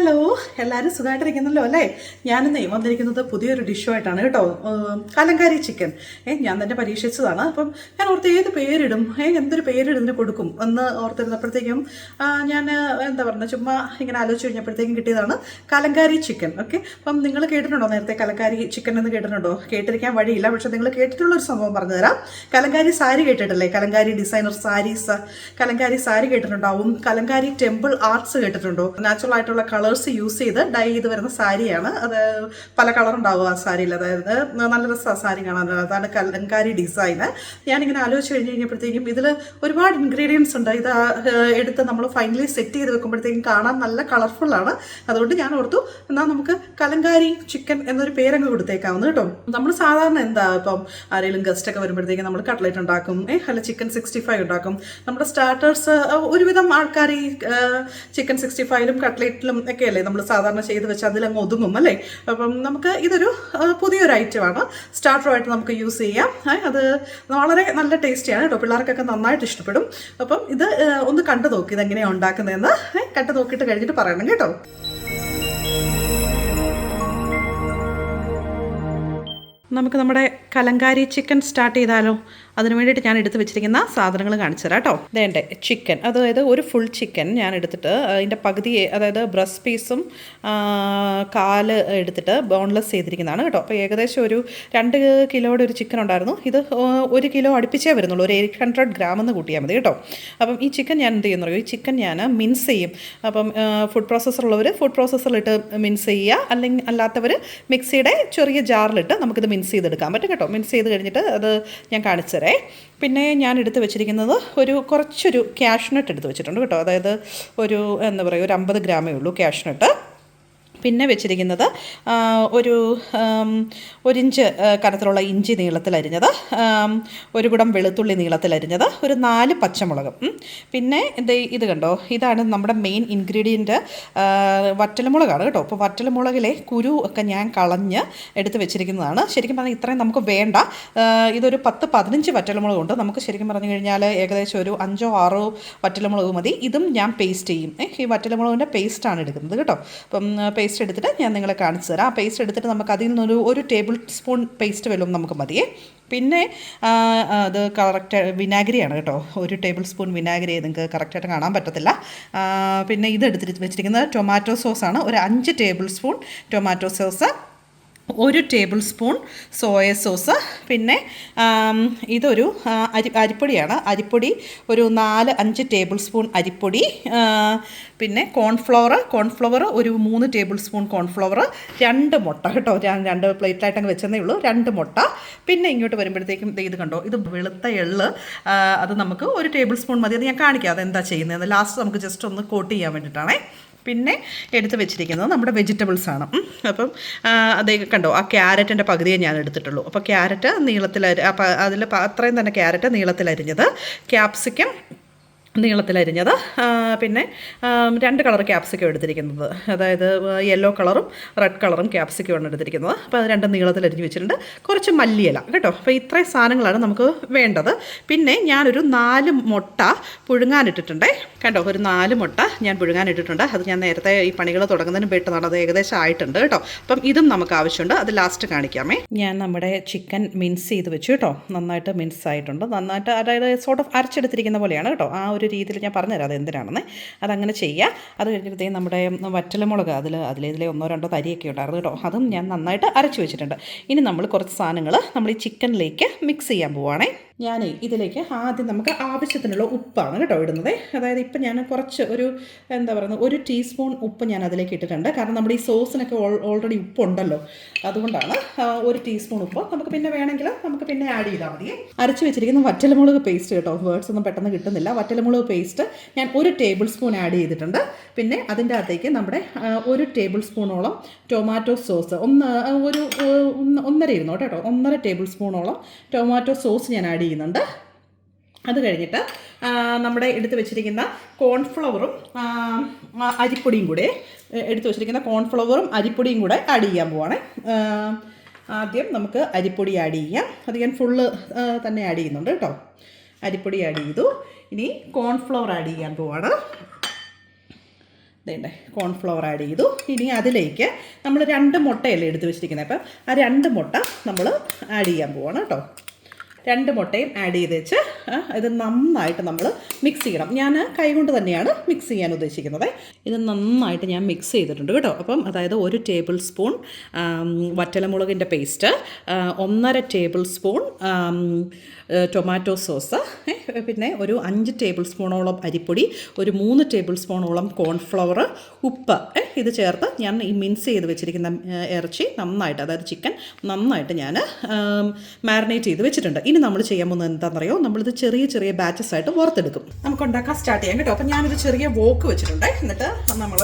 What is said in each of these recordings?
Hello, എല്ലാവരും സുഖമായിട്ടിരിക്കുന്നല്ലോ അല്ലേ? ഞാനിന്ന് വന്നിരിക്കുന്നത് പുതിയൊരു ഡിഷുമായിട്ടാണ് കേട്ടോ. കലങ്കാരി ചിക്കൻ. ഞാൻ തന്നെ പരീക്ഷിച്ചതാണ്. അപ്പം ഞാൻ ഓർത്ത് ഏത് പേരിടും, എന്തൊരു പേരിടുന്നതിന് കൊടുക്കും എന്ന് ഓർത്തിരുന്നപ്പോഴത്തേക്കും ഞാൻ എന്താ പറയുക, ചുമ്മാ ഇങ്ങനെ ആലോചിച്ച് കഴിഞ്ഞപ്പോഴത്തേക്കും കിട്ടിയതാണ് കലങ്കാരി ചിക്കൻ. ഓക്കെ, അപ്പം നിങ്ങൾ കേട്ടിട്ടുണ്ടോ നേരത്തെ കലങ്കാരി ചിക്കൻ എന്ന് കേട്ടിട്ടുണ്ടോ? കേട്ടിരിക്കാൻ വഴിയില്ല, പക്ഷെ നിങ്ങൾ കേട്ടിട്ടുള്ളൊരു സംഭവം പറഞ്ഞുതരാം. കലങ്കാരി സാരി കേട്ടിട്ടില്ലേ? കലങ്കാരി ഡിസൈനർ സാരീസ്, കലങ്കാരി സാരി കേട്ടിട്ടുണ്ടാവും. കലങ്കാരി ടെമ്പിൾ ആർട്സ് കേട്ടിട്ടുണ്ടോ? നാച്ചുറൽ ആയിട്ടുള്ള കളേഴ്സ് യൂസ് ചെയ്ത് ഡൈ ചെയ്ത് വരുന്ന സാരിയാണ് അത്. പല കളർ ഉണ്ടാവും ആ സാരിയിൽ, അതായത് നല്ല രസമാണ് സാരി കാണാൻ. അതാണ് കലങ്കാരി ഡിസൈന്. ഞാനിങ്ങനെ ആലോചിച്ച് കഴിഞ്ഞപ്പോഴത്തേക്കും ഇതിൽ ഒരുപാട് ഇൻഗ്രീഡിയൻസ് ഉണ്ട്. ഇത് എടുത്ത് നമ്മൾ ഫൈനലി സെറ്റ് ചെയ്ത് വെക്കുമ്പോഴത്തേക്കും കാണാൻ നല്ല കളർഫുള്ളാണ്. അതുകൊണ്ട് ഞാൻ ഓർത്തു എന്നാൽ നമുക്ക് കലങ്കാരി ചിക്കൻ എന്നൊരു പേരങ്ങ് കൊടുത്തേക്കാവുന്നു കേട്ടോ. നമ്മൾ സാധാരണ എന്താ ഇപ്പം ആരെങ്കിലും ഗസ്റ്റൊക്കെ വരുമ്പോഴത്തേക്കും നമ്മൾ കട്ട്ലേറ്റ് ഉണ്ടാക്കും, അല്ല ചിക്കൻ 65 ഉണ്ടാക്കും. നമ്മുടെ സ്റ്റാർട്ടേഴ്സ് ഒരുവിധം ആൾക്കാർ ഈ ചിക്കൻ 65ലും കട്ട്ലേറ്റിലും ഒക്കെ അല്ലേ നമ്മൾ സാധാരണ ചെയ്ത് വെച്ച് അതിലങ്ങ് ഒതുങ്ങും അല്ലേ. അപ്പം നമുക്ക് ഇതൊരു പുതിയൊരു ഐറ്റമാണ്. സ്റ്റാർട്ടറുമായിട്ട് നമുക്ക് യൂസ് ചെയ്യാം. അത് വളരെ നല്ല ടേസ്റ്റിയാണ് കേട്ടോ, പിള്ളേർക്കൊക്കെ നന്നായിട്ട് ഇഷ്ടപ്പെടും. അപ്പം ഇത് ഒന്ന് കണ്ടു നോക്കി ഇതെങ്ങനെയാണ് ഉണ്ടാക്കുന്നതെന്ന്. കണ്ടു നോക്കിയിട്ട് കഴിഞ്ഞിട്ട് പറയണം കേട്ടോ. നമുക്ക് നമ്മുടെ കലങ്കാരി ചിക്കൻ സ്റ്റാർട്ട് ചെയ്താലോ? അതിന് വേണ്ടിയിട്ട് ഞാൻ എടുത്ത് വെച്ചിരിക്കുന്ന സാധനങ്ങൾ കാണിച്ചു തരാം കേട്ടോ. ഇതേണ്ട ചിക്കൻ, അതായത് ഒരു ഫുൾ ചിക്കൻ ഞാൻ എടുത്തിട്ട് അതിൻ്റെ പകുതി, അതായത് ബ്രസ്റ്റ് പീസും കാല് എടുത്തിട്ട് ബോൺലെസ് ചെയ്തിരിക്കുന്നതാണ് കേട്ടോ. അപ്പോൾ ഏകദേശം ഒരു 2 കിലോയുടെ ഒരു ചിക്കൻ ഉണ്ടായിരുന്നു. ഇത് 1 കിലോ അടുപ്പിച്ചേ വരുന്നുള്ളൂ, ഒരു 800 ഗ്രാം എന്ന് കൂട്ടിയാൽ മതി കേട്ടോ. അപ്പം ഈ ചിക്കൻ ഞാൻ എന്ത് ചെയ്യുന്നു, ഈ ചിക്കൻ ഞാൻ മിൻസ് ചെയ്യും. അപ്പം ഫുഡ് പ്രോസസ്സറുള്ളവർ ഫുഡ് പ്രോസസ്സറിലിട്ട് മിൻസ് ചെയ്യുക, അല്ലെങ്കിൽ അല്ലാത്തവർ മിക്സിയുടെ ചെറിയ ജാറിലിട്ട് നമുക്കിത് മിൻസ് ചെയ്തെടുക്കാൻ പറ്റും കേട്ടോ. മിൻസ് ചെയ്ത് കഴിഞ്ഞിട്ട് അത് ഞാൻ കാണിച്ചു തരാം. പിന്നെ ഞാൻ എടുത്ത് വെച്ചിരിക്കുന്നത് കുറച്ചൊരു ക്യാഷ്നട്ട് എടുത്ത് വെച്ചിട്ടുണ്ട് കേട്ടോ. അതായത് ഒരു എന്താ പറയുക, ഒരു 50 ഗ്രാമേ ഉള്ളൂ ക്യാഷ്നട്ട്. പിന്നെ വെച്ചിരിക്കുന്നത് ഒരു ഇഞ്ച് കനത്തിലുള്ള ഇഞ്ചി നീളത്തിലരിഞ്ഞത്, ഒരു കുടം വെളുത്തുള്ളി നീളത്തിലരിഞ്ഞത്, ഒരു 4 പച്ചമുളകും. പിന്നെ ഇത് കണ്ടോ, ഇതാണ് നമ്മുടെ മെയിൻ ഇൻഗ്രീഡിയൻറ്റ്, വറ്റൽമുളകാണ് കേട്ടോ. അപ്പോൾ വറ്റൽമുളകിലെ കുരു ഒക്കെ ഞാൻ കളഞ്ഞ് എടുത്ത് വെച്ചിരിക്കുന്നതാണ്. ശരിക്കും പറഞ്ഞാൽ ഇത്രയും നമുക്ക് വേണ്ട. ഇതൊരു 10-15 വറ്റൽമുളകുണ്ട്. നമുക്ക് ശരിക്കും പറഞ്ഞു കഴിഞ്ഞാൽ ഏകദേശം ഒരു 5-6 വറ്റൽമുളക് മതി. ഇതും ഞാൻ പേസ്റ്റ് ചെയ്യും. ഈ വറ്റൽമുളകിൻ്റെ പേസ്റ്റാണ് എടുക്കുന്നത് കേട്ടോ. അപ്പം പേസ്റ്റ് എടുത്തിട്ട് ഞാൻ നിങ്ങളെ കാണിച്ചു തരാം. ആ പേസ്റ്റ് എടുത്തിട്ട് നമുക്ക് അതിൽ നിന്നൊരു 1 ടേബിൾ സ്പൂൺ പേസ്റ്റ് വല്ലതും നമുക്ക് മതിയേ. പിന്നെ അത് കറക്റ്റ് വിനാഗിരിയാണ് കേട്ടോ. 1 ടേബിൾ സ്പൂൺ വിനാഗിരി നിങ്ങൾക്ക് കറക്റ്റായിട്ട് കാണാൻ പറ്റത്തില്ല. പിന്നെ ഇത് എടുത്തിട്ട് വെച്ചിരിക്കുന്നത് ടൊമാറ്റോ സോസാണ്. ഒരു 5 table spoon tomato sauce, 1 table spoon soya sauce. പിന്നെ ഇതൊരു അരിപ്പൊടിയാണ്. അരിപ്പൊടി ഒരു 4-5 ടേബിൾ സ്പൂൺ അരിപ്പൊടി. പിന്നെ കോൺഫ്ലവർ ഒരു 3 ടേബിൾ സ്പൂൺ കോൺഫ്ലവർ, 2 മുട്ട കേട്ടോ. ഞാൻ 2 പ്ലേറ്റിലായിട്ട് അങ്ങ് വെച്ചതേ ഉള്ളൂ, 2 മുട്ട. പിന്നെ ഇങ്ങോട്ട് വരുമ്പോഴത്തേക്കും ഇത് കണ്ടോ, ഇത് വെളുത്ത എള്ള്. അത് നമുക്ക് 1 ടേബിൾ സ്പൂൺ മതി. അത് ഞാൻ കാണിക്കാം അതെന്താ ചെയ്യുന്നത്. ലാസ്റ്റ് നമുക്ക് ജസ്റ്റ് ഒന്ന് കോട്ട് ചെയ്യാൻ വേണ്ടിയിട്ടാണേ. പിന്നെ എടുത്ത് വെച്ചിരിക്കുന്നത് നമ്മുടെ വെജിറ്റബിൾസാണ്. അപ്പം അതേ കണ്ടോ, ആ ക്യാരറ്റിൻ്റെ പകുതിയെ ഞാൻ എടുത്തിട്ടുള്ളൂ. അപ്പോൾ ക്യാരറ്റ് അപ്പോൾ അതിൽ അത്രയും തന്നെ ക്യാരറ്റ് നീളത്തിലരിഞ്ഞത്, ക്യാപ്സിക്കം നീളത്തിലരിഞ്ഞത്, പിന്നെ 2 കളർ ക്യാപ്സിക്കം എടുത്തിരിക്കുന്നത്, അതായത് യെല്ലോ കളറും റെഡ് കളറും ക്യാപ്സിക്കമാണ് എടുത്തിരിക്കുന്നത്. അപ്പോൾ അത് 2 നീളത്തിലരിഞ്ഞ് വെച്ചിട്ടുണ്ട്. കുറച്ച് മല്ലിയില കേട്ടോ. അപ്പോൾ ഇത്രയും സാധനങ്ങളാണ് നമുക്ക് വേണ്ടത്. പിന്നെ ഞാനൊരു 4 മുട്ട പുഴുങ്ങാനിട്ടിട്ടുണ്ട് കേട്ടോ. ഒരു 4 മുട്ട ഞാൻ പുഴുങ്ങാനിട്ടിട്ടുണ്ട്. അത് ഞാൻ നേരത്തെ ഈ പണികൾ തുടങ്ങുന്നതിന് പെട്ടെന്നാണ്, അത് ഏകദേശം ആയിട്ടുണ്ട് കേട്ടോ. അപ്പം ഇതും നമുക്ക് ആവശ്യമുണ്ട്, അത് ലാസ്റ്റ് കാണിക്കാമേ. ഞാൻ നമ്മുടെ ചിക്കൻ മിൻസ് ചെയ്ത് വെച്ചു കേട്ടോ. നന്നായിട്ട് മിൻസ് ആയിട്ടുണ്ട്, നന്നായിട്ട്, അതായത് സോർട്ട് ഓഫ് അരച്ചെടുത്തിരിക്കുന്ന പോലെയാണ് കേട്ടോ. ആ ഒരു രീതിയിൽ ഞാൻ പറഞ്ഞുതരാം അത് എന്തിനാണെന്ന്. അതങ്ങനെ ചെയ്യുക. അത് കഴിഞ്ഞപ്പോഴത്തേക്കും നമ്മുടെ വറ്റൽമുളക് ഇതിലെ 1-2 തരിയൊക്കെ ഉണ്ടായിരുന്നു കേട്ടോ. അതും ഞാൻ നന്നായിട്ട് അരച്ച് വെച്ചിട്ടുണ്ട്. ഇനി നമ്മൾ കുറച്ച് സാധനങ്ങൾ നമ്മൾ ഈ ചിക്കനിലേക്ക് മിക്സ് ചെയ്യാൻ പോവുകയാണേ. ഇതിലേക്ക് ആദ്യം നമുക്ക് ആവശ്യത്തിനുള്ള ഉപ്പാണ് കേട്ടോ ഇടുന്നത്. അതായത് ഇപ്പം ഞാൻ കുറച്ച് എന്താ പറയുന്നത്, 1 ടീസ്പൂൺ ഉപ്പ് ഞാൻ അതിലേക്ക് ഇട്ടിട്ടുണ്ട്. കാരണം നമ്മുടെ ഈ സോസിനൊക്കെ ഓൾറെഡി ഉപ്പുണ്ടല്ലോ, അതുകൊണ്ടാണ് 1 ടീസ്പൂൺ ഉപ്പ്. നമുക്ക് പിന്നെ വേണമെങ്കിൽ നമുക്ക് പിന്നെ ആഡ് ചെയ്താൽ മതി. അരച്ച് വെച്ചിരിക്കുന്ന വറ്റൽമുളക് പേസ്റ്റ് കേട്ടോ, വേർഡ്സ് ഒന്നും പെട്ടെന്ന് കിട്ടുന്നില്ല. വറ്റൽമുളക് പേസ്റ്റ് ഞാൻ 1 ടേബിൾ സ്പൂൺ ആഡ് ചെയ്തിട്ടുണ്ട്. പിന്നെ അതിൻ്റെ അകത്തേക്ക് നമ്മുടെ 1 ടേബിൾ സ്പൂണോളം ടൊമാറ്റോ സോസ്, 1.5 ഇരുന്നോട്ടെ കേട്ടോ, 1.5 ടേബിൾ സ്പൂണോളം ടൊമാറ്റോ സോസ് ഞാൻ ആഡ് ചെയ്യുന്നുണ്ട്. അത് കഴിഞ്ഞിട്ട് നമ്മുടെ എടുത്ത് വെച്ചിരിക്കുന്ന കോൺഫ്ലവറും അരിപ്പൊടിയും കൂടെ ആഡ് ചെയ്യാൻ പോവാണ്. ആദ്യം നമുക്ക് അരിപ്പൊടി ആഡ് ചെയ്യാം. അത് ഞാൻ ഫുള്ള് തന്നെ ആഡ് ചെയ്യുന്നുണ്ട് കേട്ടോ. അരിപ്പൊടി ആഡ് ചെയ്തു. ഇനി കോൺഫ്ലവർ ആഡ് ചെയ്യാൻ പോവാണ്. ഇതേണ്ടേ കോൺഫ്ലവർ ആഡ് ചെയ്തു. ഇനി അതിലേക്ക് നമ്മൾ 2 മുട്ടയല്ലേ എടുത്ത് വെച്ചിരിക്കുന്നത്. അപ്പം ആ 2 മുട്ട നമ്മൾ ആഡ് ചെയ്യാൻ പോവാണ് കേട്ടോ. 2 മുട്ടയും ആഡ് ചെയ്ത് വെച്ച് ഇത് നന്നായിട്ട് നമ്മൾ മിക്സ് ചെയ്യണം. ഞാൻ കൈകൊണ്ട് തന്നെയാണ് മിക്സ് ചെയ്യാൻ ഉദ്ദേശിക്കുന്നത്. ഇത് നന്നായിട്ട് ഞാൻ മിക്സ് ചെയ്തിട്ടുണ്ട് കേട്ടോ. അപ്പം അതായത് 1 ടേബിൾ സ്പൂൺ വറ്റലമുളകിൻ്റെ paste, 1.5 tablespoon tomato sauce, പിന്നെ ഒരു 5 ടേബിൾ സ്പൂണോളം അരിപ്പൊടി, ഒരു 3 ടേബിൾ സ്പൂണോളം കോൺഫ്ലവർ, ഉപ്പ് ഇത് ചേർത്ത് ഞാൻ ഈ മിക്സ് ചെയ്ത് വെച്ചിരിക്കുന്ന ഇറച്ചി നന്നായിട്ട്, അതായത് ചിക്കൻ നന്നായിട്ട് ഞാൻ മാരിനേറ്റ് ചെയ്ത് വെച്ചിട്ടുണ്ട്. ഇനി നമ്മൾ ചെയ്യാൻ പോകുന്നത് എന്താണെന്നറിയോ, നമ്മളിത് ചെറിയ ചെറിയ ബാച്ചസ് ആയിട്ട് വറുത്തെടുക്കും. നമുക്ക് ഉണ്ടാക്കാൻ സ്റ്റാർട്ട് ചെയ്യാം കേട്ടോ. അപ്പം ഞാനൊരു ചെറിയ വോക്ക് വെച്ചിട്ടുണ്ട്. എന്നിട്ട് നമ്മൾ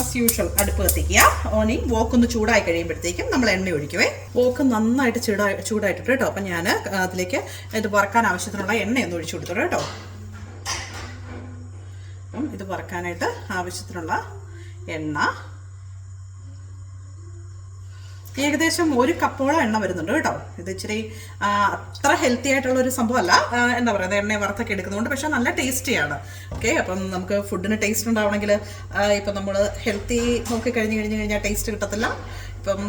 ആസ് യൂഷ്വൽ അടുപ്പ് കത്തിക്കുക. ഓനി വോക്ക് ഒന്ന് ചൂടായി കഴിയുമ്പോഴത്തേക്കും നമ്മൾ എണ്ണ ഒഴിക്കുവേ. വോക്ക് നന്നായിട്ട് ചൂടായിട്ടുണ്ട് കേട്ടോ. അപ്പം ഞാൻ അതിലേക്ക് ഇത് വറക്കാൻ ആവശ്യത്തിനുള്ള എണ്ണയൊന്ന് ഒഴിച്ചു കൊടുത്തോളൂ കേട്ടോ. അപ്പം ഇത് വറക്കാനായിട്ട് ആവശ്യത്തിനുള്ള എണ്ണ ഏകദേശം 1 കപ്പോളം എണ്ണ വരുന്നുണ്ട് കേട്ടോ. ഇത് ഇച്ചിരി അത്ര ഹെൽത്തി ആയിട്ടുള്ള ഒരു സംഭവമല്ല, എന്താ പറയുക, എണ്ണ വറുത്തൊക്കെ എടുക്കുന്നതുകൊണ്ട്, പക്ഷെ നല്ല ടേസ്റ്റിയാണ്. ഓക്കെ, അപ്പം നമുക്ക് ഫുഡിന് ടേസ്റ്റ് ഉണ്ടാവണമെങ്കിൽ ഇപ്പം നമ്മൾ ഹെൽത്തി നോക്കി കഴിഞ്ഞാൽ ടേസ്റ്റ് കിട്ടത്തില്ല. ഇപ്പം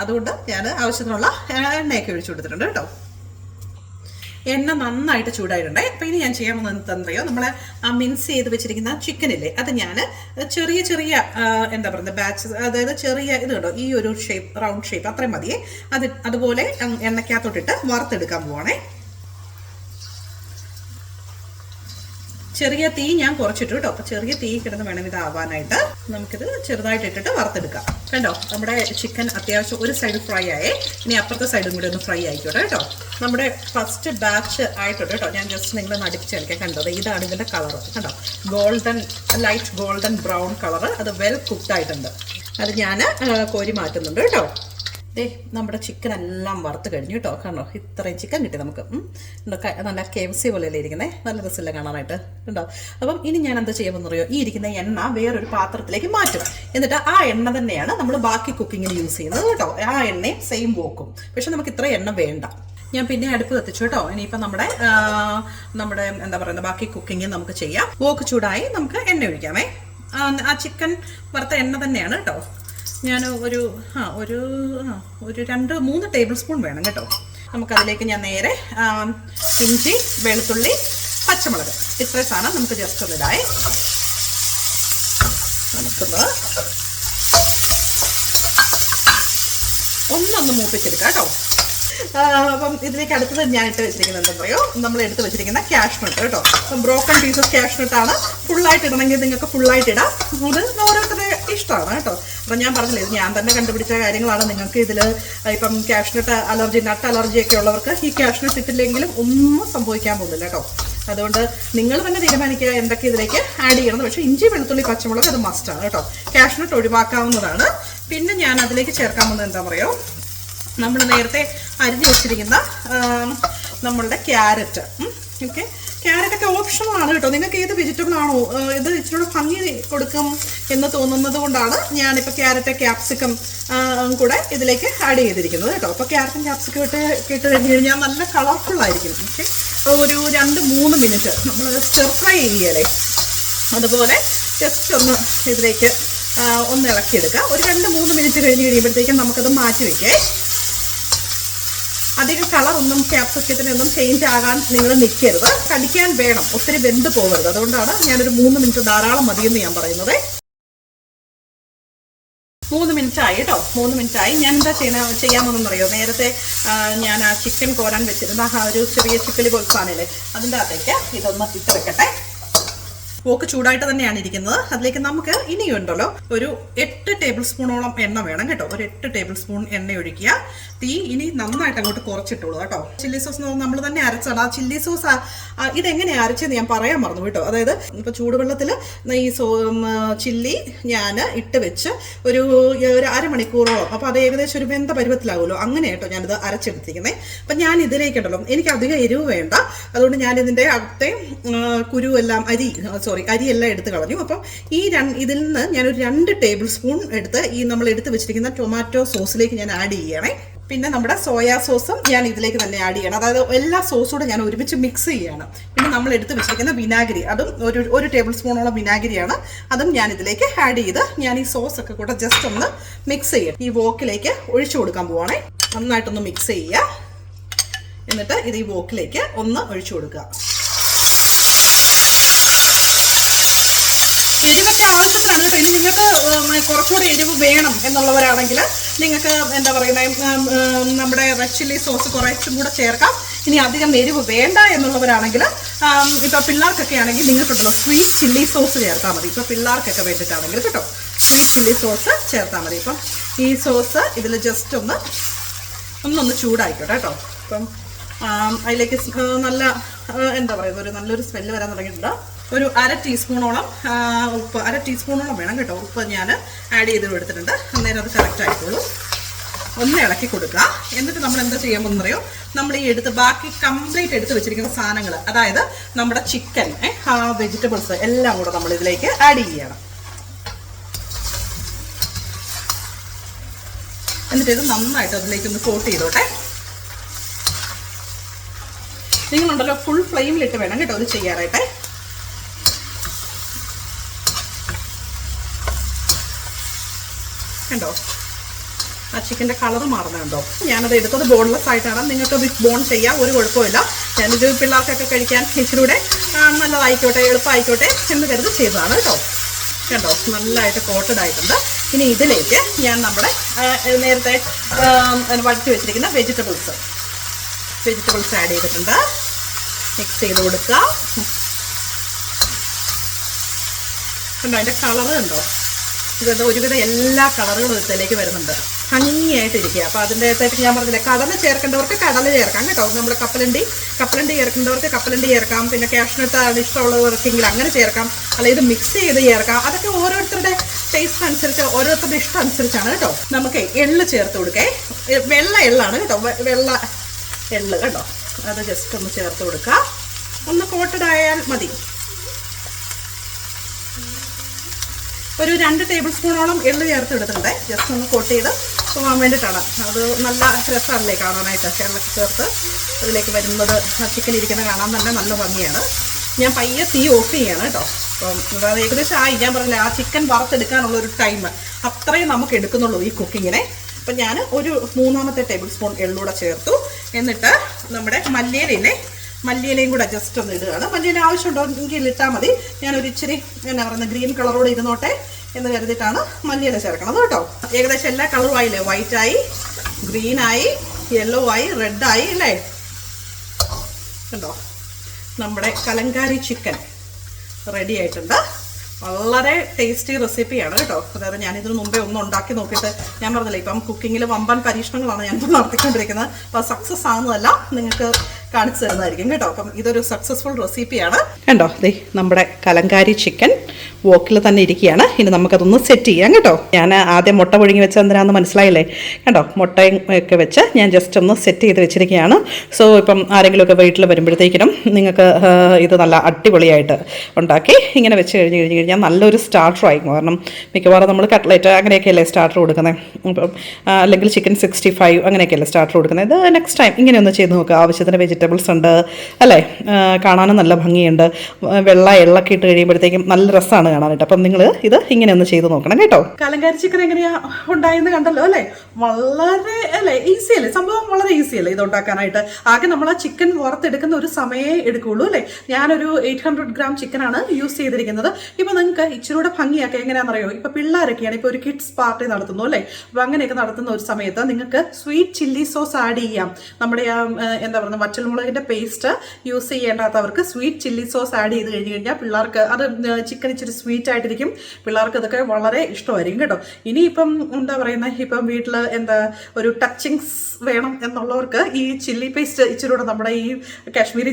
അതുകൊണ്ട് ഞാൻ ആവശ്യത്തിനുള്ള എണ്ണയൊക്കെ ഒഴിച്ചു കൊടുത്തിട്ടുണ്ട് കേട്ടോ. എണ്ണ നന്നായിട്ട് ചൂടായിട്ടുണ്ട്. അപ്പം ഇനി ഞാൻ ചെയ്യാൻ പോകുന്നത് എന്താണെന്നറിയോ, നമ്മൾ ആ മിക്സ് ചെയ്ത് വെച്ചിരിക്കുന്ന ചിക്കനില്ലേ, അത് ഞാൻ ചെറിയ ചെറിയ എന്താ പറയുന്നത് ബാച്ച്, അതായത് ചെറിയ ഇത് കണ്ടോ, ഈ ഒരു ഷേപ്പ്, റൗണ്ട് ഷേപ്പ് അത്രയും മതിയേ. അതുപോലെ എണ്ണയ്ക്കകത്തോട്ടിട്ട് വറുത്തെടുക്കാൻ പോവാണേ. ചെറിയ തീ ഞാൻ കുറച്ചിട്ടു കേട്ടോ. അപ്പോൾ ചെറിയ തീ കിടന്ന് വേണം ഇതാവാനായിട്ട്. നമുക്കിത് ചെറുതായിട്ട് ഇട്ടിട്ട് വറുത്തെടുക്കാം. കണ്ടോ, നമ്മുടെ ചിക്കൻ അത്യാവശ്യം ഒരു സൈഡ് ഫ്രൈ ആയേ. ഇനി അപ്പുറത്തെ സൈഡും കൂടി ഒന്ന് ഫ്രൈ ആയിക്കോട്ടെ കേട്ടോ. നമ്മുടെ ഫസ്റ്റ് ബാച്ച് ആയിട്ടുണ്ട് കേട്ടോ. ഞാൻ ജസ്റ്റ് നിങ്ങളൊന്ന് അടുപ്പിച്ച് കളിക്കാൻ കണ്ടത്. ഇതാണ് ഇതിൻ്റെ കളർ കണ്ടോ, golden, light golden brown colour. അത് വെൽ കുക്ക്ഡ് ആയിട്ടുണ്ട്. അത് ഞാൻ കോരി മാറ്റുന്നുണ്ട് കേട്ടോ. നമ്മുടെ ചിക്കൻ എല്ലാം വറുത്ത് കഴിഞ്ഞു കേട്ടോ. കണ്ടോ, ഇത്രയും ചിക്കൻ കിട്ടി നമുക്ക്. നല്ല KFC പോലെയല്ലേ ഇരിക്കുന്നത്, നല്ല രസമില്ല കാണാനായിട്ട്. ഉണ്ടോ? അപ്പം ഇനി ഞാൻ എന്താ ചെയ്യുമെന്ന് അറിയോ, ഈ ഇരിക്കുന്ന എണ്ണ വേറൊരു പാത്രത്തിലേക്ക് മാറ്റും. എന്നിട്ട് ആ എണ്ണ തന്നെയാണ് നമ്മൾ ബാക്കി കുക്കിങ്ങിന് യൂസ് ചെയ്യുന്നത് കേട്ടോ. ആ എണ്ണയും സെയിം പോക്കും. പക്ഷെ നമുക്ക് ഇത്ര എണ്ണ വേണ്ട. ഞാൻ പിന്നെ അടുപ്പ് കത്തിച്ചു കേട്ടോ. ഇനിയിപ്പം നമ്മുടെ എന്താ പറയുന്നത് ബാക്കി കുക്കിങ് നമുക്ക് ചെയ്യാം. വോക്ക് ചൂടായി നമുക്ക് എണ്ണ ഒഴിക്കാമേ. ആ ചിക്കൻ വറുത്ത എണ്ണ തന്നെയാണ് കേട്ടോ. ഞാൻ ഒരു 2-3 ടേബിൾ സ്പൂൺ വേണം കേട്ടോ. നമുക്കതിലേക്ക് ഞാൻ നേരെ ഇഞ്ചി, വെളുത്തുള്ളി, പച്ചമുളക് ഇത്രയും സാധനം നമുക്ക് ജസ്റ്റ് ഒന്ന് ഇടായി. നമുക്കൊന്ന് ഒന്നൊന്ന് മൂപ്പിച്ചെടുക്കാം കേട്ടോ. അപ്പം ഇതിലേക്ക് അടുത്തത് ഞാൻ ഇട്ട് വെച്ചിരിക്കുന്നത് എന്താ പറയുക, നമ്മൾ എടുത്ത് വെച്ചിരിക്കുന്ന കാഷ്നട്ട് കേട്ടോ. അപ്പം ബ്രോക്കൺ പീസസ് കാഷ്നട്ടാണ്. ഫുള്ളായിട്ട് ഇടണമെങ്കിൽ നിങ്ങൾക്ക് ഫുള്ളായിട്ട് ഇടാം. അത് ഓരോരുത്തരുടെ ഇഷ്ടമാണ് കേട്ടോ. അപ്പം ഞാൻ പറഞ്ഞില്ലേ, ഇത് ഞാൻ തന്നെ കണ്ടുപിടിച്ച കാര്യങ്ങളാണ്. നിങ്ങൾക്ക് ഇതിൽ ഇപ്പം കാഷ്നട്ട് അലർജി, നട്ട് അലർജി ഒക്കെ ഉള്ളവർക്ക് ഈ കാഷ്നട്ട് ഇട്ടില്ലെങ്കിലും ഒന്നും സംഭവിക്കാൻ പോകുന്നില്ല കേട്ടോ. അതുകൊണ്ട് നിങ്ങൾ തന്നെ തീരുമാനിക്കുക എന്തൊക്കെ ഇതിലേക്ക് ആഡ് ചെയ്യണം. പക്ഷേ ഇഞ്ചി, വെളുത്തുള്ളി, പച്ചമുളക് അത് മസ്റ്റാണ് കേട്ടോ. കാഷ്നട്ട് ഒഴിവാക്കാവുന്നതാണ്. പിന്നെ ഞാൻ അതിലേക്ക് ചേർക്കാൻ പോകുന്നത് എന്താ പറയുക, നമ്മൾ നേരത്തെ അരിഞ്ഞു വെച്ചിരിക്കുന്ന നമ്മളുടെ ക്യാരറ്റ്. ഓക്കെ, ക്യാരറ്റൊക്കെ ഓപ്ഷണലാണ് കേട്ടോ. നിങ്ങൾക്ക് ഏത് വെജിറ്റബിൾ ആണോ ഇത് ഇച്ചിരി ഭംഗി കൊടുക്കും എന്ന് തോന്നുന്നത് കൊണ്ടാണ് ഞാനിപ്പോൾ ക്യാരറ്റ്, ക്യാപ്സിക്കം കൂടെ ഇതിലേക്ക് ആഡ് ചെയ്തിരിക്കുന്നത് കേട്ടോ. അപ്പോൾ ക്യാരറ്റും ക്യാപ്സിക്കം ഇട്ട് കഴിഞ്ഞ് കഴിഞ്ഞാൽ നല്ല കളർഫുള്ളായിരിക്കും. ഓക്കെ, അപ്പോൾ ഒരു 2-3 മിനിറ്റ് നമ്മൾ സ്റ്റിർ ഫ്രൈ ചെയ്യലേ, അതുപോലെ ജസ്റ്റ് ഒന്ന് ഇതിലേക്ക് ഒന്ന് ഇളക്കിയെടുക്കുക. ഒരു 2-3 മിനിറ്റ് കഴിഞ്ഞ് കഴിയുമ്പോഴത്തേക്കും നമുക്കത് മാറ്റി വയ്ക്കേ. അധികം കളറൊന്നും ക്യാപ്സിക്കത്തിനൊന്നും ചേഞ്ച് ആകാൻ നിങ്ങൾ നിൽക്കരുത്. കടിക്കാൻ വേണം, ഒത്തിരി വെന്ത് പോകരുത്. അതുകൊണ്ടാണ് ഞാനൊരു 3 മിനിറ്റ് ധാരാളം മതിയെന്ന് ഞാൻ പറയുന്നത്. 3 മിനിറ്റ് ആയി കേട്ടോ. 3 മിനിറ്റ് ആയി. ഞാൻ എന്താ ചെയ്യാമെന്നറിയോ, നേരത്തെ ഞാൻ ആ ചിക്കൻ കോരാൻ വെച്ചിരുന്ന ആ ഒരു ചെറിയ ചിക്കലി പോലത്താണല്ലേ, അതിൻ്റെ അകത്തേക്ക് ഇതൊന്ന് ഇട്ട് വെക്കട്ടെ. വോക്ക് ചൂടായിട്ട് തന്നെയാണ് ഇരിക്കുന്നത്. അതിലേക്ക് നമുക്ക് ഇനിയുണ്ടല്ലോ ഒരു 8 ടേബിൾ സ്പൂണോളം എണ്ണ വേണം കേട്ടോ. ഒരു 8 ടേബിൾ സ്പൂൺ എണ്ണ ഒഴിക്കുക. തീ ഇനി നന്നായിട്ട് അങ്ങോട്ട് കുറച്ചിട്ടുള്ളൂ കേട്ടോ. ചില്ലി സോസ് നമ്മൾ തന്നെ അരച്ചാണ്. ആ ചില്ലി സോസ് ഇതെങ്ങനെയാണ് അരച്ചതെന്ന് ഞാൻ പറയാൻ മറന്നു കേട്ടോ. അതായത് ഇപ്പോൾ ചൂടുവെള്ളത്തിൽ ഈ ചില്ലി ഞാൻ ഇട്ട് വെച്ച് ഒരു അരമണിക്കൂറോളം, അപ്പോൾ അത് ഏകദേശം ഒരു വെന്ത പരുവത്തിലാവുമല്ലോ, അങ്ങനെ കേട്ടോ ഞാനിത് അരച്ചെടുത്തിരിക്കുന്നത്. അപ്പം ഞാൻ ഇതിലേക്കുണ്ടല്ലോ, എനിക്ക് അധികം എരിവ് വേണ്ട. അതുകൊണ്ട് ഞാനിതിൻ്റെ അകത്തെ കുരുവെല്ലാം അരിയെല്ലാം എടുത്ത് കളഞ്ഞു. അപ്പം ഇതിൽ നിന്ന് ഞാനൊരു 2 ടേബിൾ സ്പൂൺ എടുത്ത് ഈ നമ്മൾ എടുത്ത് വെച്ചിരിക്കുന്ന ടൊമാറ്റോ സോസിലേക്ക് ഞാൻ ആഡ് ചെയ്യണേ. പിന്നെ നമ്മുടെ സോയാ സോസും ഞാൻ ഇതിലേക്ക് തന്നെ ആഡ് ചെയ്യണം. അതായത് എല്ലാ സോസൂടെ ഞാൻ ഒരുമിച്ച് മിക്സ് ചെയ്യണം. പിന്നെ നമ്മൾ എടുത്ത് വെച്ചിരിക്കുന്ന വിനാഗിരി, അതും ഒരു ടേബിൾ സ്പൂണോളം വിനാഗിരിയാണ്, അതും ഞാൻ ഇതിലേക്ക് ആഡ് ചെയ്ത് ഞാൻ ഈ സോസൊക്കെ കൂടെ ജസ്റ്റ് ഒന്ന് മിക്സ് ചെയ്യും. ഈ വോക്കിലേക്ക് ഒഴിച്ചു കൊടുക്കാൻ പോവാണേ. നന്നായിട്ടൊന്ന് മിക്സ് ചെയ്യുക. എന്നിട്ട് ഇത് ഈ വോക്കിലേക്ക് ഒന്ന് ഒഴിച്ചു കൊടുക്കുക. എരിവൊക്കെ ആവശ്യത്തിനാണ് കേട്ടോ. ഇനി നിങ്ങൾക്ക് കുറച്ചുകൂടി എരിവ് വേണം എന്നുള്ളവരാണെങ്കിൽ നിങ്ങൾക്ക് എന്താ പറയുന്നത്, നമ്മുടെ റെഡ് ചില്ലി സോസ് കുറച്ചും കൂടെ ചേർക്കാം. ഇനി അധികം എരിവ് വേണ്ട എന്നുള്ളവരാണെങ്കിൽ ഇപ്പോൾ പിള്ളേർക്കൊക്കെ ആണെങ്കിൽ നിങ്ങൾക്കുണ്ടല്ലോ സ്വീറ്റ് ചില്ലി സോസ് ചേർത്താൽ മതി. ഇപ്പോൾ പിള്ളേർക്കൊക്കെ വേണ്ടിയിട്ടാണെങ്കിൽ കേട്ടോ സ്വീറ്റ് ചില്ലി സോസ് ചേർത്താൽ മതി. ഇപ്പം ഈ സോസ് ഇതിൽ ജസ്റ്റ് ഒന്നൊന്ന് ചൂടായിക്കോട്ടെ കേട്ടോ. ഇപ്പം അതിലേക്ക് നല്ല എന്താ പറയുക, ഒരു നല്ലൊരു സ്മെല്ല് വരാൻ തുടങ്ങിയിട്ടുണ്ട്. ഒരു അര ടീസ്പൂണോളം ഉപ്പ്, അര ടീസ്പൂണോളം വേണം കേട്ടോ ഉപ്പ് ഞാൻ ആഡ് ചെയ്ത് എടുത്തിട്ടുണ്ട്. അന്നേരം അത് കറക്റ്റ് ആയിക്കോളൂ. ഒന്ന് ഇളക്കി കൊടുക്കുക. എന്നിട്ട് നമ്മൾ എന്താ ചെയ്യാൻ പോകുന്നറിയോ, നമ്മൾ ഈ ബാക്കി കംപ്ലീറ്റ് എടുത്ത് വെച്ചിരിക്കുന്ന സാധനങ്ങൾ, അതായത് നമ്മുടെ ചിക്കൻ, വെജിറ്റബിൾസ് എല്ലാം കൂടെ നമ്മൾ ഇതിലേക്ക് ആഡ് ചെയ്യണം. എന്നിട്ട് ഇത് നന്നായിട്ട് അതിലേക്ക് ഒന്ന് കോട്ട് ചെയ്തോട്ടെ. നിങ്ങളുണ്ടല്ലോ ഫുൾ ഫ്ലെയിമിലിട്ട് വേണം കേട്ടോ ഇത് ചെയ്യാനായിട്ട്. കണ്ടോ ആ ചിക്കൻ്റെ കളർ മാറുന്നുണ്ടോ? ഞാനത് എടുത്തത് ബോൺലെസ് ആയിട്ടാണ്. നിങ്ങൾക്ക് വിത്ത് ബോൺ ചെയ്യാം, ഒരു കുഴപ്പമില്ല. ഞാനിത് പിള്ളേർക്കൊക്കെ കഴിക്കാൻ ഇച്ചിരൂടെ നല്ലതായിക്കോട്ടെ, എളുപ്പമായിക്കോട്ടെ എന്ന് കരുതി ചെയ്തതാണ് കേട്ടോ. കണ്ടോ നല്ലതായിട്ട് കോട്ടഡ് ആയിട്ടുണ്ട്. ഇനി ഇതിലേക്ക് ഞാൻ നമ്മുടെ നേരത്തെ വഴറ്റി വെച്ചിരിക്കുന്ന വെജിറ്റബിൾസ് ആഡ് ചെയ്തിട്ടുണ്ട്. മിക്സ് ചെയ്ത് കൊടുക്കുക. കണ്ടോ അതിൻ്റെ കളറ് കണ്ടോ? ഇത് ഒരുവിധം എല്ലാ കളറുകളും ഇതിലേക്ക് വരുന്നുണ്ട്, ഭംഗിയായിട്ടിരിക്കുക. അപ്പോൾ അതിൻ്റെ അകത്തായിട്ട് ഞാൻ പറഞ്ഞില്ലേ, കടല ചേർക്കേണ്ടവർക്ക് കടല ചേർക്കാം കേട്ടോ. നമ്മുടെ കപ്പലണ്ടി ചേർക്കേണ്ടവർക്ക് കപ്പലണ്ടി ചേർക്കാം. പിന്നെ കാഷ്നട്ട് ഇഷ്ടമുള്ളവർക്കെങ്കിൽ അങ്ങനെ ചേർക്കാം. അല്ല ഇത് മിക്സ് ചെയ്ത് ചേർക്കാം. അതൊക്കെ ഓരോരുത്തരുടെ ടേസ്റ്റ് അനുസരിച്ച്, ഓരോരുത്തരുടെ ഇഷ്ടം അനുസരിച്ചാണ് കേട്ടോ. നമുക്ക് എള്ള് ചേർത്ത് കൊടുക്കേ. വെള്ള എള്ളാണ് കേട്ടോ, വെള്ള എള്ള് കേട്ടോ. അത് ജസ്റ്റ് ഒന്ന് ചേർത്ത് കൊടുക്കുക. ഒന്ന് കോട്ടഡ് ആയാൽ മതി. ഒരു 2 ടേബിൾ സ്പൂണോളം എള്ള് ചേർത്ത് എടുത്തിട്ടുണ്ട്. ജസ്റ്റ് ഒന്ന് കോട്ട് ചെയ്ത് പോകാൻ വേണ്ടിയിട്ടാണ്. അത് നല്ല രസമല്ലേ കാണാനായിട്ട്, എള്ളൊക്കെ ചേർത്ത് അതിലേക്ക് വരുന്നത്. ചിക്കൻ ഇരിക്കുന്നത് കാണാൻ തന്നെ നല്ല ഭംഗിയാണ്. ഞാൻ പയ്യെ തീ ഓഫ് ചെയ്യാണ് കേട്ടോ. അപ്പം അതായത് ഏകദേശം ഞാൻ പറഞ്ഞില്ല, ആ ചിക്കൻ വറുത്തെടുക്കാനുള്ളൊരു ടൈം അത്രയും നമുക്ക് എടുക്കുന്നുള്ളൂ ഈ കുക്കിങ്ങിനെ. അപ്പം ഞാൻ ഒരു 3 ടേബിൾ സ്പൂൺ എള്ളൂടെ ചേർത്തു. എന്നിട്ട് നമ്മുടെ മല്ലിയിലയും കൂടെ ജസ്റ്റ് ഒന്ന് ഇടുകയാണ്. മല്ലിയില ആവശ്യമുണ്ടോ എങ്കിൽ ഇട്ടാൽ മതി. ഞാനൊരു ഇച്ചിരി എന്നാ പറയുന്നത് ഗ്രീൻ കളറോടെ ഇരുന്നോട്ടെ എന്ന് കരുതിയിട്ടാണ് മല്ലിയില ചേർക്കണത് കേട്ടോ. ഏകദേശം എല്ലാ കളറും ആയില്ലേ, വൈറ്റായി, ഗ്രീനായി, യെല്ലോ ആയി, റെഡായി അല്ലേ. കണ്ടോ നമ്മുടെ കലങ്കാരി ചിക്കൻ റെഡി ആയിട്ടുണ്ട്. വളരെ ടേസ്റ്റി റെസിപ്പിയാണ് കേട്ടോ. അതായത് ഞാനിതിന് മുമ്പേ ഒന്ന് ഉണ്ടാക്കി നോക്കിയിട്ട് ഞാൻ പറഞ്ഞില്ലേ, ഇപ്പം കുക്കിങ്ങിൽ വമ്പൻ പരീക്ഷണങ്ങളാണ് ഞാനിപ്പോൾ നടത്തിക്കൊണ്ടിരിക്കുന്നത്. അപ്പോൾ സക്സസ് ആവുന്നതല്ല, നിങ്ങൾക്ക് കാണിച്ചു തരുന്നതായിരിക്കും കേട്ടോ. അപ്പം ഇതൊരു സക്സസ്ഫുൾ റെസിപ്പിയാണ് കണ്ടോ. നമ്മുടെ കലങ്കാരി ചിക്കൻ വോക്കിൽ തന്നെ ഇരിക്കുകയാണ്. ഇനി നമുക്കതൊന്ന് സെറ്റ് ചെയ്യാം കേട്ടോ. ഞാൻ ആദ്യം മുട്ട പുഴുങ്ങി വെച്ച എന്തിനാണെന്ന് മനസ്സിലായില്ലേ? കണ്ടോ മുട്ടയും ഒക്കെ വെച്ച് ഞാൻ ജസ്റ്റ് ഒന്ന് സെറ്റ് ചെയ്ത് വെച്ചിരിക്കുകയാണ്. സോ ഇപ്പം ആരെങ്കിലുമൊക്കെ വീട്ടിൽ വരുമ്പോഴത്തേക്കിനും നിങ്ങൾക്ക് ഇത് നല്ല അടിപൊളിയായിട്ട് ഉണ്ടാക്കി ഇങ്ങനെ വെച്ച് കഴിഞ്ഞാൽ നല്ലൊരു സ്റ്റാർട്ടറായി. കാരണം മിക്കവാറും നമ്മൾ കട്ട്ലേറ്റ് അങ്ങനെയൊക്കെയല്ലേ സ്റ്റാർട്ടർ കൊടുക്കുന്നത്. അപ്പം അല്ലെങ്കിൽ ചിക്കൻ 65 അങ്ങനെയൊക്കെയല്ലേ സ്റ്റാർട്ടർ കൊടുക്കുന്നത്. ഇത് നെക്സ്റ്റ് ടൈം ഇങ്ങനെ ഒന്ന് ചെയ്ത് നോക്കുക. ആവശ്യത്തിന് വെജിറ്റബിൾസ് ഉണ്ട് അല്ലേ, കാണാനും നല്ല ഭംഗിയുണ്ട്. വെള്ള എള്ളൊക്കെ ഇട്ട് കഴിയുമ്പോഴത്തേക്കും നല്ല രസമാണ് കാണാനായിട്ട്. അപ്പം നിങ്ങൾ ഇത് ഇങ്ങനെ ഒന്ന് ചെയ്ത് നോക്കണം കേട്ടോ. കലങ്കാരി ചിക്കൻ എങ്ങനെയാ ഉണ്ടായെന്ന് കണ്ടല്ലോ അല്ലേ. വളരെ അല്ലേ ഈസി അല്ലേ, സംഭവം വളരെ ഈസി അല്ലേ ഇത് ഉണ്ടാക്കാനായിട്ട്. ആകെ നമ്മൾ ആ ചിക്കൻ വറുത്തെടുക്കുന്ന ഒരു സമയമേ എടുക്കുകയുള്ളൂ അല്ലേ. ഞാനൊരു 800 ഗ്രാം ചിക്കനാണ് യൂസ് ചെയ്തിരിക്കുന്നത്. ഇപ്പം നിങ്ങൾക്ക് ഇച്ചിരൂടെ ഭംഗിയാക്കുക എങ്ങനെയാണെന്നറിയോ, ഇപ്പം പിള്ളേരൊക്കെയാണ് ഇപ്പോൾ ഒരു കിഡ്സ് പാർട്ടി നടത്തുന്നു അല്ലേ. അപ്പം അങ്ങനെയൊക്കെ നടത്തുന്ന ഒരു സമയത്ത് നിങ്ങൾക്ക് സ്വീറ്റ് ചില്ലി സോസ് ആഡ് ചെയ്യാം. നമ്മുടെ എന്താ പറയുക വറ്റൽമുളകിൻ്റെ പേസ്റ്റ് യൂസ് ചെയ്യേണ്ടാത്തവർക്ക് സ്വീറ്റ് ചില്ലി സോസ് ആഡ് ചെയ്ത് കഴിഞ്ഞാൽ പിള്ളേർക്ക് അത് ചിക്കൻ ഇച്ചിരി സ്വീറ്റ് ആയിട്ടിരിക്കും. പിള്ളേർക്ക് ഇതൊക്കെ വളരെ ഇഷ്ടമായിരിക്കും കേട്ടോ. ഇനിയിപ്പം എന്താ പറയുന്നത്, ഇപ്പം വീട്ടിൽ എന്താ ഒരു ടച്ചിങ്സ് വേണം എന്നുള്ളവർക്ക് ഈ ചില്ലി പേസ്റ്റ് ഇച്ചിരൂടെ നമ്മുടെ ഈ കാശ്മീരി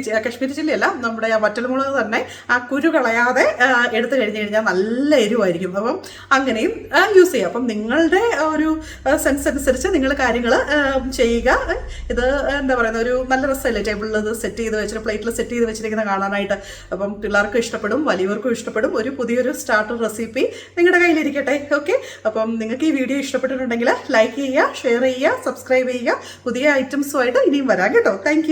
ചില്ലി അല്ല, നമ്മുടെ ആ വറ്റൽമുളക് തന്നെ ആ കുരു കളയാതെ എടുത്തു കഴിഞ്ഞാൽ നല്ല എരിവായിരിക്കും. അപ്പം അങ്ങനെയും യൂസ് ചെയ്യാം. അപ്പം നിങ്ങളുടെ ഒരു സെൻസ് അനുസരിച്ച് നിങ്ങൾ കാര്യങ്ങൾ ചെയ്യുക. ഇത് എന്താ പറയുന്നത് ഒരു നല്ല രസമല്ലേ ടേബിളിൽ അത് സെറ്റ് ചെയ്ത് വെച്ചിട്ട് പ്ലേറ്റിൽ സെറ്റ് ചെയ്ത് വെച്ചിരിക്കുന്ന കാണാനായിട്ട്. അപ്പം പിള്ളേർക്കും ഇഷ്ടപ്പെടും, വലിയവർക്കും ഇഷ്ടപ്പെടും. ഒരു പുതിയൊരു സ്റ്റാർട്ടർ റെസിപ്പി നിങ്ങളുടെ കയ്യിലിരിക്കട്ടെ. ഓക്കെ, അപ്പം നിങ്ങൾക്ക് ഈ വീഡിയോ ഇഷ്ടപ്പെട്ടിട്ടുണ്ടെങ്കിൽ ലൈക്ക് ചെയ്യുക, ഷെയർ ചെയ്യുക, സബ്സ്ക്രൈബ് ചെയ്യുക. പുതിയ ഐറ്റംസുമായിട്ട് ഇനിയും വരാം കേട്ടോ. താങ്ക്